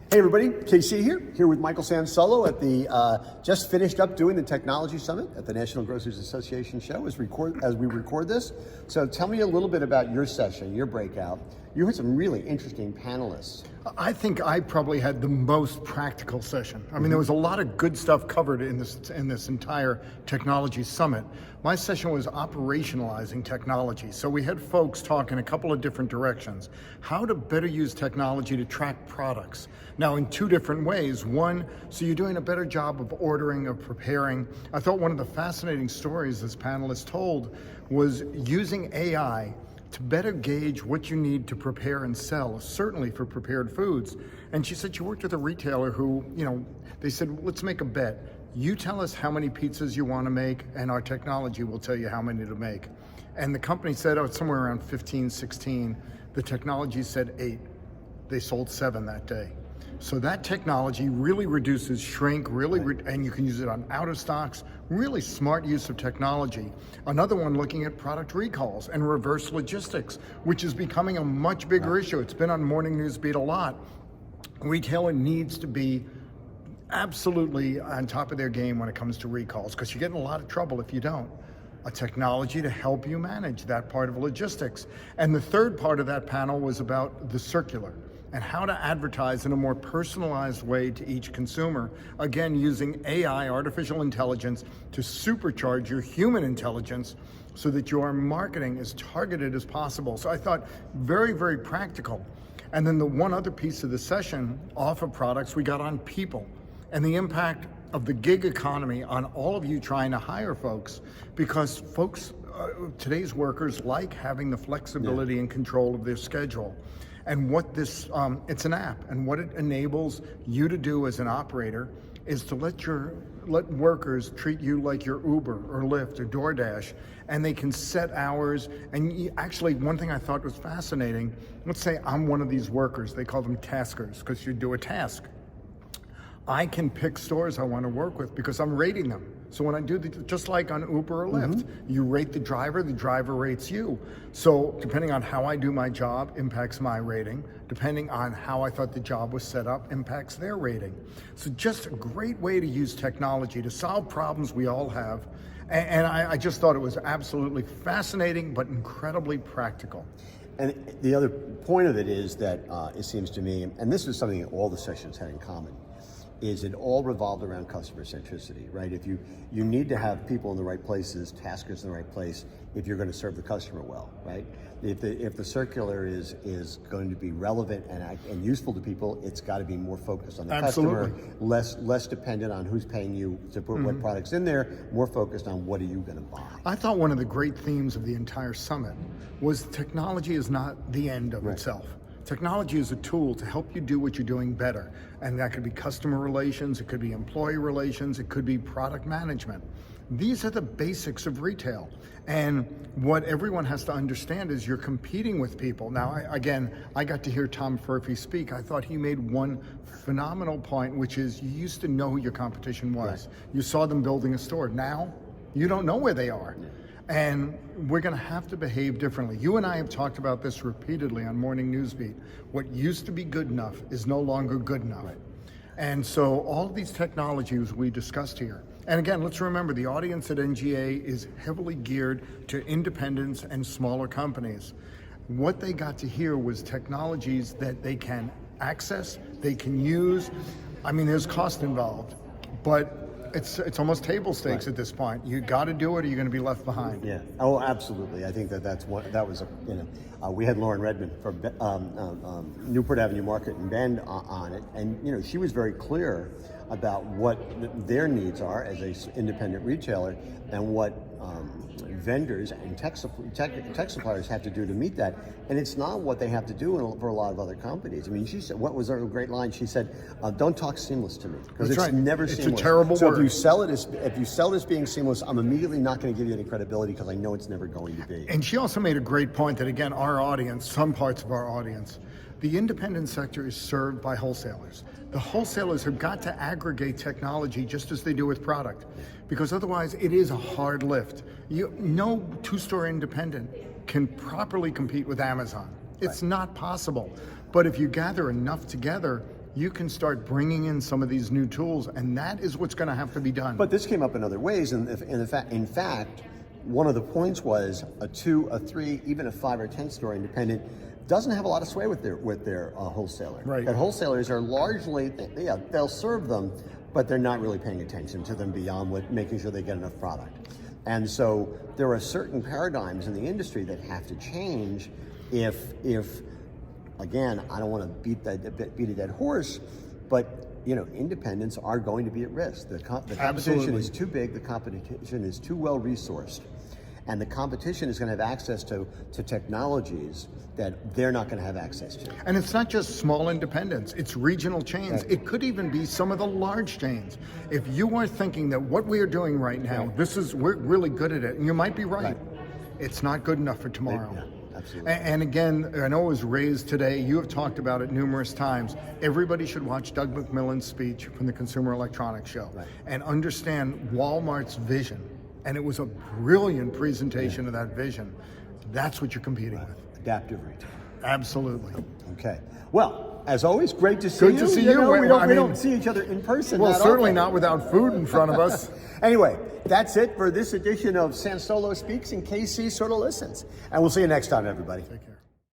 Hey everybody, KC here with Michael Sansolo at the just finished up doing the Technology Summit at the National Grocers Association show as we record this. So tell me a little bit about your session, your breakout. You had some really interesting panelists. I think I probably had the most practical session. I mean, there was a lot of good stuff covered in this entire Technology Summit. My session was operationalizing technology. So we had folks talk in a couple of different directions. How to better use technology to track products. Now in two different ways. One, so you're doing a better job of ordering, of preparing. I thought one of the fascinating stories this panelist told was using AI to better gauge what you need to prepare and sell, certainly for prepared foods. And she said she worked with a retailer who, they said, let's make a bet. You tell us how many pizzas you want to make, and our technology will tell you how many to make. And the company said, it's somewhere around 15, 16. The technology said 8. They sold 7 that day. So that technology really reduces shrink, and you can use it on out of stocks, really smart use of technology. Another one looking at product recalls and reverse logistics, which is becoming a much bigger issue. It's been on Morning News Beat a lot. A retailer needs to be absolutely on top of their game when it comes to recalls, because you get in a lot of trouble if you don't. A technology to help you manage that part of logistics. And the third part of that panel was about the circular and how to advertise in a more personalized way to each consumer. Again, using AI, artificial intelligence, to supercharge your human intelligence so that your marketing is targeted as possible. So I thought very, very practical. And then the one other piece of the session, off of products, we got on people and the impact of the gig economy on all of you trying to hire folks, because folks, today's workers like having the flexibility and control of their schedule. And what this, it's an app, and what it enables you to do as an operator is to let workers treat you like your Uber or Lyft or DoorDash, and they can set hours. And actually, one thing I thought was fascinating, let's say I'm one of these workers, they call them taskers, because you do a task. I can pick stores I want to work with because I'm rating them. So when I do, just like on Uber or Lyft, you rate the driver rates you. So depending on how I do my job impacts my rating. Depending on how I thought the job was set up impacts their rating. So just a great way to use technology to solve problems we all have. And I just thought it was absolutely fascinating, but incredibly practical. And the other point of it is that it seems to me, and this is something that all the sessions had in common, is it all revolved around customer centricity, right? If you need to have people in the right places, taskers in the right place, if you're going to serve the customer well, right? If the circular is going to be relevant and useful to people, it's got to be more focused on the customer, less dependent on who's paying you to put what products in there, more focused on what are you going to buy. I thought one of the great themes of the entire summit was technology is not the end of itself. Technology is a tool to help you do what you're doing better. And that could be customer relations, it could be employee relations, it could be product management. These are the basics of retail. And what everyone has to understand is you're competing with people. Now, I got to hear Tom Furphy speak. I thought he made one phenomenal point, which is you used to know who your competition was. Right. You saw them building a store. Now, you don't know where they are. Yeah. And we're going to have to behave differently. You and I have talked about this repeatedly on Morning Newsbeat. What used to be good enough is no longer good enough. Right. And so all of these technologies we discussed here, and again, let's remember the audience at NGA is heavily geared to independents and smaller companies. What they got to hear was technologies that they can access, they can use. I mean, there's cost involved, but it's almost table stakes at this point. You got to do it, or you're going to be left behind. Yeah. Oh, absolutely. I think we had Lauren Redmond from Newport Avenue Market and Bend on it, and she was very clear about what their needs are as an independent retailer and what vendors and tech suppliers have to do to meet that. And it's not what they have to do for a lot of other companies. I mean, she said, what was her great line? She said, don't talk seamless to me. Because it's never seamless. It's a terrible word. So if you sell it as being seamless, I'm immediately not going to give you any credibility because I know it's never going to be. And she also made a great point that, again, our audience, some parts of our audience, the independent sector is served by wholesalers. The wholesalers have got to aggregate technology just as they do with product, because otherwise it is a hard lift. No two-store independent can properly compete with Amazon. It's not possible. But if you gather enough together, you can start bringing in some of these new tools, and that is what's going to have to be done. But this came up in other ways, and in fact, one of the points was a 2, a 3, even a 5 or 10 store independent doesn't have a lot of sway with their wholesaler. Right. That wholesalers are largely, they'll serve them, but they're not really paying attention to them beyond making sure they get enough product. And so there are certain paradigms in the industry that have to change if again, I don't want to beat a dead horse, but independents are going to be at risk. The competition Absolutely. is too big, the competition is too well resourced, and the competition is going to have access to technologies that they're not going to have access to. And it's not just small independents, it's regional chains. Right. It could even be some of the large chains. If you are thinking that what we are doing right now, we're really good at it, and you might be right. It's not good enough for tomorrow. Yeah, absolutely. And again, I know it was raised today, you have talked about it numerous times. Everybody should watch Doug McMillan's speech from the Consumer Electronics Show and understand Walmart's vision. And it was a brilliant presentation of that vision. That's what you're competing with. Adaptive retail. Absolutely. Okay. Well, as always, great to see you. Good to see you. We don't see each other in person. Well, that certainly often. not without food in front of us. Anyway, that's it for this edition of Sansolo Speaks and KC Sort of Listens. And we'll see you next time, everybody. Take care.